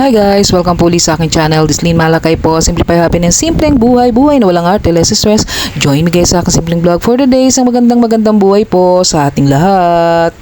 Hi guys! Welcome po ulit sa aking channel. Dislin Malakay po. Simplify Happiness. Simpleng buhay. Buhay na walang arte, less stress. Join me guys sa aking simpleng vlog for the day. Isang magandang buhay po sa ating lahat.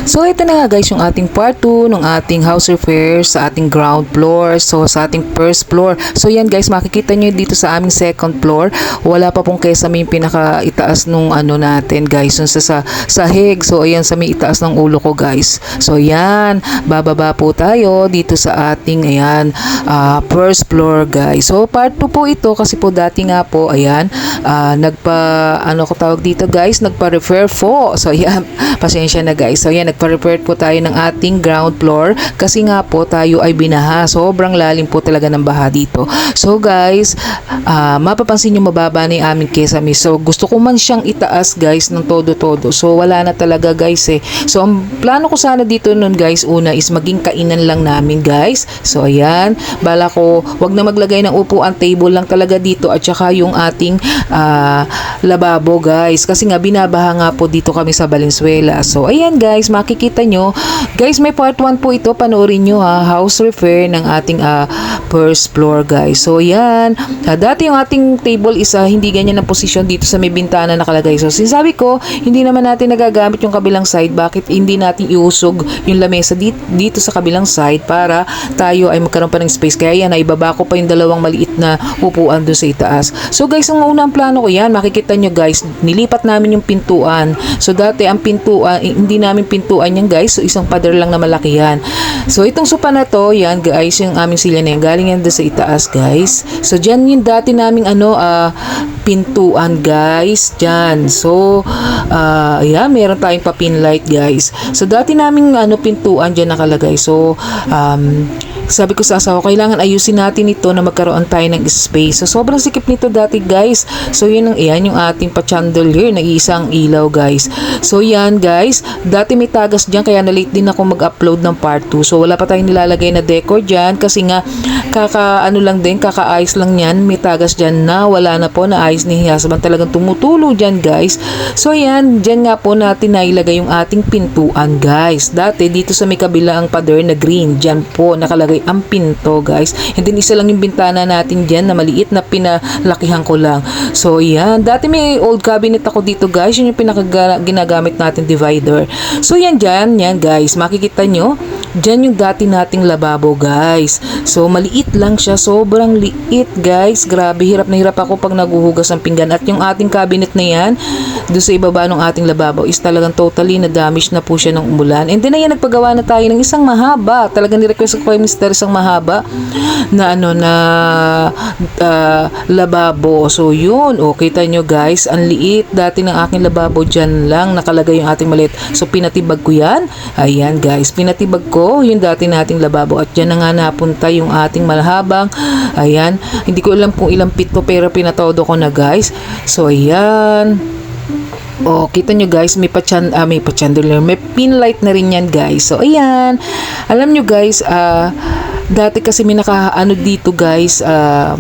So ito na nga guys yung ating part 2 ng ating house repair sa ating ground floor. So sa ating first floor. So yan guys, makikita nyo dito sa aming second floor. Wala pa pong kesame yung pinaka itaas nung ano natin guys. Yung sa sahig. So ayan sa may itaas ng ulo ko guys. So yan, bababa po tayo dito sa ating ayan first floor guys. So part 2 po ito kasi po dati nga po ayan ano ko tawag dito guys, nagpa-repair po. So ayan, pasensya na guys. So yan, nagpa-repair po tayo ng ating ground floor kasi nga po tayo ay binaha. Sobrang lalim po talaga ng baha dito. So guys, mapapansin nyo mababa na yung aming kesame. So gusto ko man siyang itaas guys ng todo-todo. So wala na talaga guys eh. So ang plano ko sana dito nun guys, una is maging kainan lang namin guys. So ayan, bala ko wag na maglagay ng upuan, table lang talaga dito at saka yung ating lababo guys. Kasi nga binabaha nga po dito kami sa Valenzuela. So ayan guys, makikita nyo guys, may part 1 po ito, panoorin nyo house repair ng ating first floor guys. So yan, dati yung ating table is hindi ganyan ang posisyon dito sa may bintana nakalagay. So sinasabi ko, hindi naman natin nagagamit yung kabilang side, bakit hindi natin iusog yung lamesa dito sa kabilang side para tayo ay magkaroon pa ng space. Kaya yan, ibaba ko pa yung dalawang maliit na upuan doon sa itaas. So guys, ang unang plano ko yan, makikita nyo guys, nilipat namin yung pintuan. So dati ang pintuan, hindi namin pintuan yan guys, so isang pader lang na malaki yan. So itong sopa na to, yan guys, yung aming silya na yan, galing yan doon sa itaas guys. So dyan yung dati naming pintuan guys, dyan. So yeah, meron tayong pa pin light guys. So dati naming pintuan dyan nakalagay. So sabi ko sa asawa, kailangan ayusin natin ito na magkaroon tayo ng space. So sobrang sikip nito dati guys. So yun yung ating pa-chandelier, nag-iisang ilaw guys. So yan guys, dati may tagas dyan kaya na-late din ako mag-upload ng part 2. So wala pa tayong nilalagay na decor dyan kasi nga kakaayos lang yan. May tagas dyan na wala na po, na ayos ni husband, talagang tumutulo dyan guys. So yan, dyan nga po natin nailagay yung ating pintuan guys. Dati dito sa may kabila ang pader na green, dyan po nakalagay ang pinto guys. And then isa lang yung bintana natin dyan na maliit na pinalakihan ko lang. So yan, dati may old cabinet ako dito guys, yun yung ginagamit natin divider. So yan dyan, yan guys, makikita nyo dyan yung dati nating lababo guys. So maliit lang siya, sobrang liit guys, grabe, hirap na hirap ako pag naguhugas ng pinggan. At yung ating cabinet na yan doon sa ibaba ng ating lababo is talagang totally na damage na po siya ng umulan. And then ayan, nagpagawa na tayo ng isang mahaba, talagang ni-request ko kay Mr. isang mahaba na lababo. So yun, kita nyo guys, ang liit dati ng aking lababo, dyan lang nakalagay yung ating maliit. So pinatibag ko yan, ayan guys, pinatibag ko yung dati nating lababo at dyan na nga napunta yung ating malhabang, ayan, hindi ko alam kung ilang feet to pero pinatodo ko na guys. So ayan, kita nyo guys, may pa-chandelier, may pin light na rin yan guys. So ayan, alam nyo guys, dati kasi may dito guys,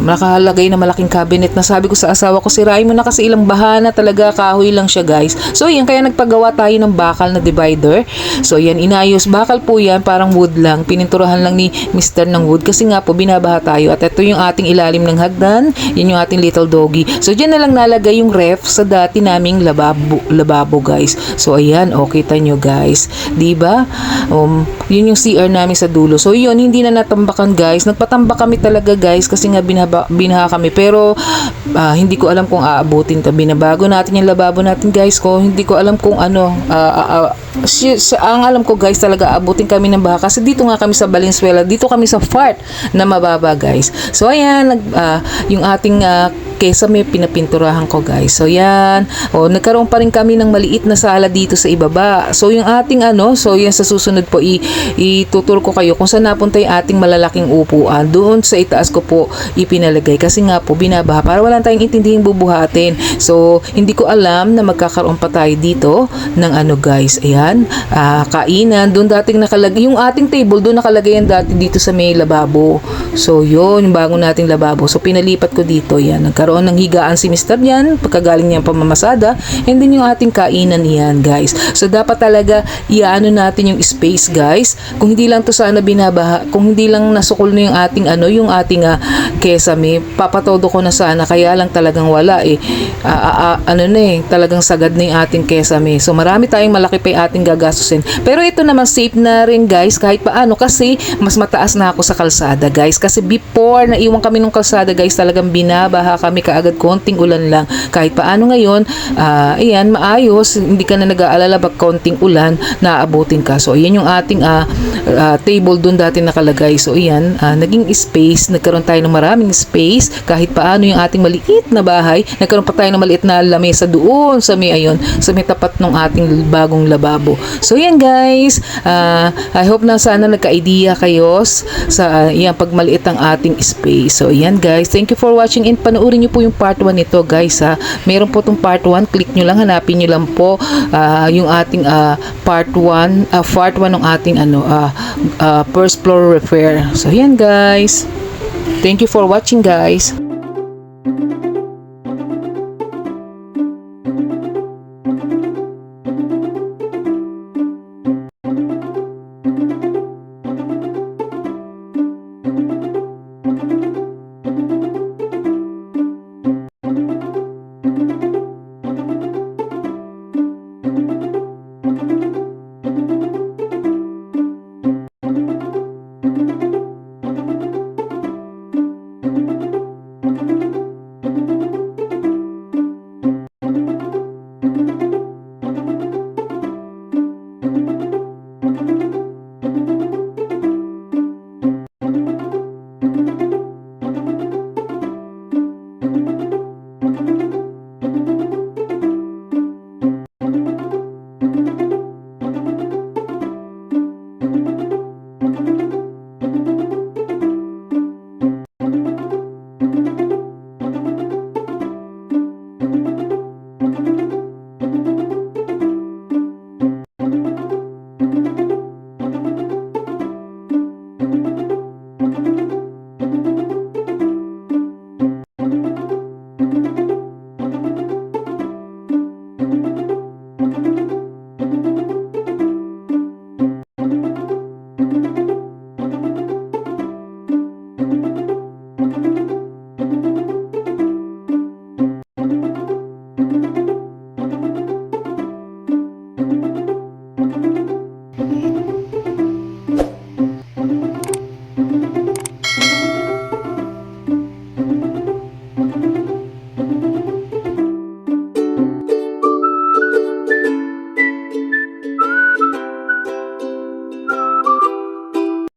nakalagay na malaking cabinet na sabi ko sa asawa ko, sirain mo na kasi ilang bahana talaga, kahoy lang siya guys. So yan, kaya nagpagawa tayo ng bakal na divider. So yan, inayos, bakal po yan, parang wood lang, pininturahan lang ni Mr. ng wood kasi nga po binabaha tayo. At ito yung ating ilalim ng hagdan, yan yung ating little doggy. So dyan na lang nalagay yung ref sa dati naming lababo guys. So ayan, kita nyo guys, diba? Yun yung CR namin sa dulo. So yun, hindi na natambakan guys, nagpatambak kami talaga guys kasi nga binaha kami, pero hindi ko alam kung aabutin to. Binabago natin yung lababo natin guys, hindi ko alam kung ang alam ko guys, talaga aabutin kami ng baha kasi dito nga kami sa Valenzuela, dito kami sa fart na mababa guys. So ayan, yung ating kesame pinapinturahan ko guys. So yan. O, nagkaroon pa rin kami ng maliit na sala dito sa ibaba. So yung ating so yan sa susunod po ituturo ko kayo kung saan napunta yung ating malalaking upuan. Doon sa itaas ko po ipinalagay kasi nga po binabaha para wala tayong intindihing bubuhatin. So hindi ko alam na magkakaroon pa tayo dito ng guys. Ayan. Kainan. Doon dating nakalagay yung ating table doon nakalagay yan dati dito sa may lababo. So yun yung bago nating lababo. So pinalipat ko dito. Yan. Nagkaroon ng higaan si Mr. yan pagkagaling niyang pamamasada. And then yung ating kainan yan guys. So dapat talaga iano natin yung space guys. Kung hindi lang to sana binabaha, kung hindi lang nasukol na yung ating yung ating kesame, papatodo ko na sana kaya lang talagang wala talagang sagad na yung ating kesame. So marami tayong malaki pa yung ating gagastusin. Pero ito naman safe na rin guys kahit paano kasi mas mataas na ako sa kalsada guys. Kasi before naiwan kami ng kalsada guys talagang binabaha kami kaagad konting ulan lang. Kahit paano ngayon, ayan, maayos, hindi ka na nag-aalala bak konting ulan, naaabutin ka. So, ayan yung ating table doon dati nakalagay. So, ayan, naging space, nagkaroon tayo ng maraming space, kahit paano yung ating maliit na bahay, nagkaroon pa tayo ng maliit na lamesa doon sa may, sa may tapat ng ating bagong lababo. So, ayan guys, I hope na sana nagka-idea kayo sa, ayan, pag maliit ang ating space. So, ayan guys, thank you for watching and panoorin nyo po yung part 1 nito guys meron po itong part 1, click nyo lang, hanapin nyo lang po yung ating part 1 ng ating first floor repair. So yan guys, thank you for watching guys.